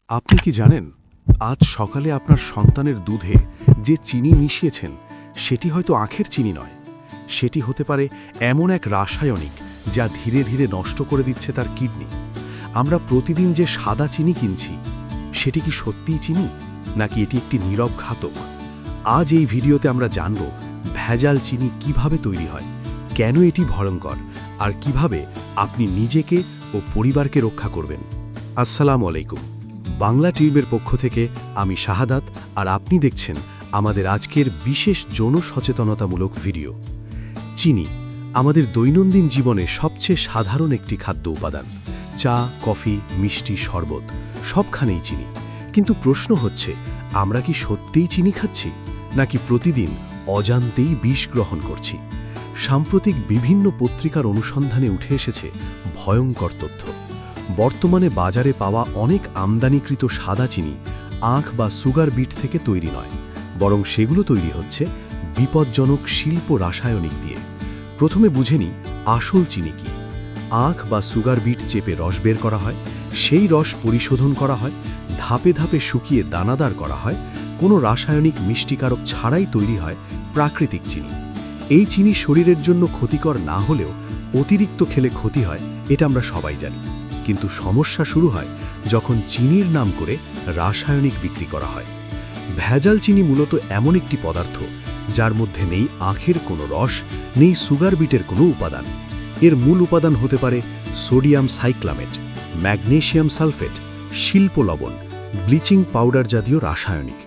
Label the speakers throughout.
Speaker 1: আপনি কি জানেন আজ সকালে আপনার সন্তানের দুধে যে চিনি মিশিয়েছেন সেটি হয়তো আখের চিনি নয়, সেটি হতে পারে এমন এক রাসায়নিক যা ধীরে ধীরে নষ্ট করে দিচ্ছে তার কিডনি। আমরা প্রতিদিন যে সাদা চিনি কিনছি সেটি কি সত্যিই চিনি, নাকি এটি একটি নীরব ঘাতক? আজ এই ভিডিওতে আমরা জানব ভেজাল চিনি কিভাবে তৈরি হয়, কেন এটি ভয়ঙ্কর, আর কিভাবে আপনি নিজেকে ও পরিবারকে রক্ষা করবেন। আসসালামু আলাইকুম। বাংলা টিভির পক্ষ থেকে আমি শাহাদাত, আর আপনি দেখছেন আমাদের আজকের বিশেষ জনসচেতনতামূলক ভিডিও। চিনি আমাদের দৈনন্দিন জীবনে সবচেয়ে সাধারণ একটি খাদ্য উপাদান। চা, কফি, মিষ্টি, শরবত সবখানেই চিনি। কিন্তু প্রশ্ন হচ্ছে, আমরা কি সত্যিই চিনি খাচ্ছি, নাকি প্রতিদিন অজান্তেই বিষ গ্রহণ করছি? সাম্প্রতিক বিভিন্ন পত্রিকার অনুসন্ধানে উঠে এসেছে ভয়ঙ্কর তথ্য। বর্তমানে বাজারে পাওয়া অনেক আমদানিকৃত সাদা চিনি আখ বা সুগার বিট থেকে তৈরি নয়, বরং সেগুলো তৈরি হচ্ছে বিপজ্জনক শিল্প রাসায়নিক দিয়ে। প্রথমে বুঝে নিই আসল চিনি কি। আখ বা সুগার বিট চেপে রস বের করা হয়, সেই রস পরিশোধন করা হয়, ধাপে ধাপে শুকিয়ে দানাদার করা হয়, কোনো রাসায়নিক মিষ্টিকারক ছাড়াই তৈরি হয় প্রাকৃতিক চিনি। এই চিনি শরীরের জন্য ক্ষতিকর না হলেও অতিরিক্ত খেলে ক্ষতি হয়, এটা আমরা সবাই জানি। কিন্তু সমস্যা শুরু হয় যখন চিনির নাম করে রাসায়নিক বিক্রি করা হয়। ভেজাল চিনি মূলত এমন একটি পদার্থ যার মধ্যে নেই আখের কোনো রস, নেই সুগার বিটের কোনো উপাদান। এর মূল উপাদান হতে পারে সোডিয়াম সাইক্লামেট, ম্যাগনেসিয়াম সালফেট, শিল্প লবণ, ব্লিচিং পাউডার জাতীয় রাসায়নিক।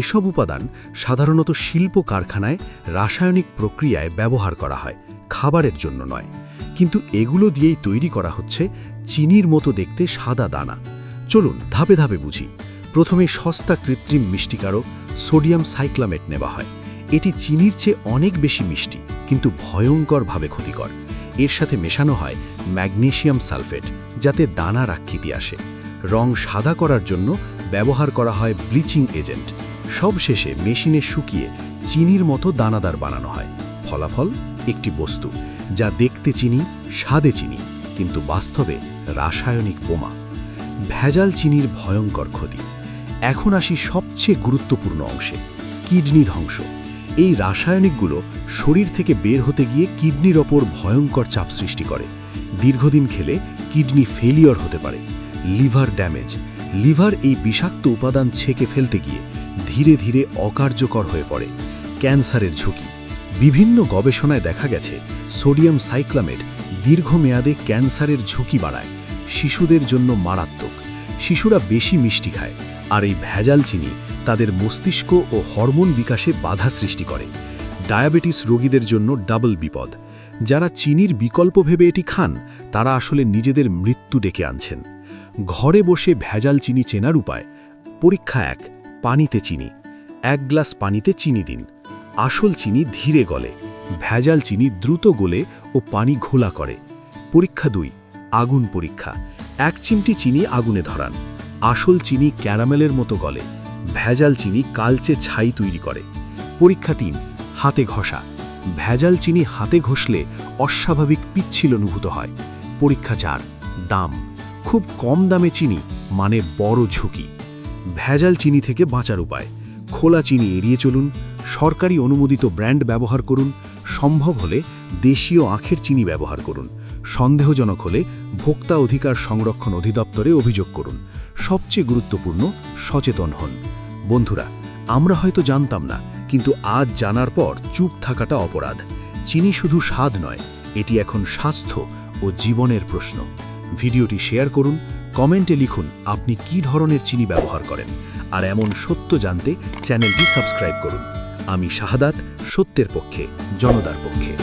Speaker 1: এসব উপাদান সাধারণত শিল্প কারখানায় রাসায়নিক প্রক্রিয়ায় ব্যবহার করা হয়, খাবারের জন্য নয়। কিন্তু এগুলো দিয়েই তৈরি করা হচ্ছে চিনির মতো দেখতে সাদা দানা। চলুন ধাপে ধাপে বুঝি। প্রথমে সস্তা কৃত্রিম মিষ্টিকারক সোডিয়াম সাইক্লামেট নেওয়া হয়। এটি চিনির চেয়ে অনেক বেশি মিষ্টি, কিন্তু ভয়ঙ্করভাবে ক্ষতিকর। এর সাথে মেশানো হয় ম্যাগনেসিয়াম সালফেট, যাতে দানার আকৃতি আসে। রং সাদা করার জন্য ব্যবহার করা হয় ব্লিচিং এজেন্ট। সবশেষে মেশিনে শুকিয়ে চিনির মতো দানাদার বানানো হয়। ফলাফল একটি বস্তু যা দেখতে চিনি, স্বাদে চিনি, কিন্তু বাস্তবে রাসায়নিক বোমা। ভেজাল চিনির ভয়ঙ্কর ক্ষতি। এখন আসি সবচেয়ে গুরুত্বপূর্ণ অংশে, কিডনি ধ্বংস। এই রাসায়নিকগুলো শরীর থেকে বের হতে গিয়ে কিডনির ওপর ভয়ঙ্কর চাপ সৃষ্টি করে। দীর্ঘদিন খেলে কিডনি ফেলিওর হতে পারে। Liver damage. লিভার এই বিষাক্ত উপাদান ছেঁকে ফেলতে গিয়ে ধীরে ধীরে অকার্যকর হয়ে পড়ে। ক্যান্সারের ঝুঁকি। বিভিন্ন গবেষণায় দেখা গেছে সোডিয়াম সাইক্লামেট দীর্ঘমেয়াদে ক্যান্সারের ঝুঁকি বাড়ায়। শিশুদের জন্য মারাত্মক। শিশুরা বেশি মিষ্টি খায়, আর এই ভেজাল চিনি তাদের মস্তিষ্ক ও হরমোন বিকাশে বাধা সৃষ্টি করে। ডায়াবেটিস রোগীদের জন্য ডাবল বিপদ। যারা চিনির বিকল্প ভেবে এটি খান, তারা আসলে নিজেদের মৃত্যু ডেকে আনছেন। ঘরে বসে ভেজাল চিনি চেনার উপায়। পরীক্ষা 1, পানিতে চিনি। 1 গ্লাস পানিতে চিনি দিন। আসল চিনি ধীরে গলে, ভেজাল চিনি দ্রুত গলে ও পানি ঘোলা করে। পরীক্ষা 2, আগুন পরীক্ষা। 1 চিমটি চিনি আগুনে ধরান। আসল চিনি ক্যারামেলের মতো গলে, ভেজাল চিনি কালচে ছাই তৈরি করে। পরীক্ষা 3, হাতে ঘষা। ভেজাল চিনি হাতে ঘষলে অস্বাভাবিক পিচ্ছিল অনুভূত হয়। পরীক্ষা 4, দাম। খুব কম দামে চিনি মানে বড় ঝুঁকি। ভেজাল চিনি থেকে বাঁচার উপায়। খোলা চিনি এড়িয়ে চলুন, সরকারি অনুমোদিত ব্র্যান্ড ব্যবহার করুন, সম্ভব হলে দেশীয় আখের চিনি ব্যবহার করুন। সন্দেহজনক হলে ভোক্তা অধিকার সংরক্ষণ অধিদপ্তরে অভিযোগ করুন। সবচেয়ে গুরুত্বপূর্ণ, সচেতন হন। বন্ধুরা, আমরা হয়তো জানতাম না, কিন্তু আজ জানার পর চুপ থাকাটা অপরাধ। চিনি শুধু স্বাদ নয়, এটি এখন স্বাস্থ্য ও জীবনের প্রশ্ন। ভিডিওটি শেয়ার করুন, কমেন্টে লিখুন আপনি কী ধরনের চিনি ব্যবহার করেন, আর এমন সত্য জানতে চ্যানেলটি সাবস্ক্রাইব করুন। আমি শাহাদাত, সত্যের পক্ষে, জনতার পক্ষে।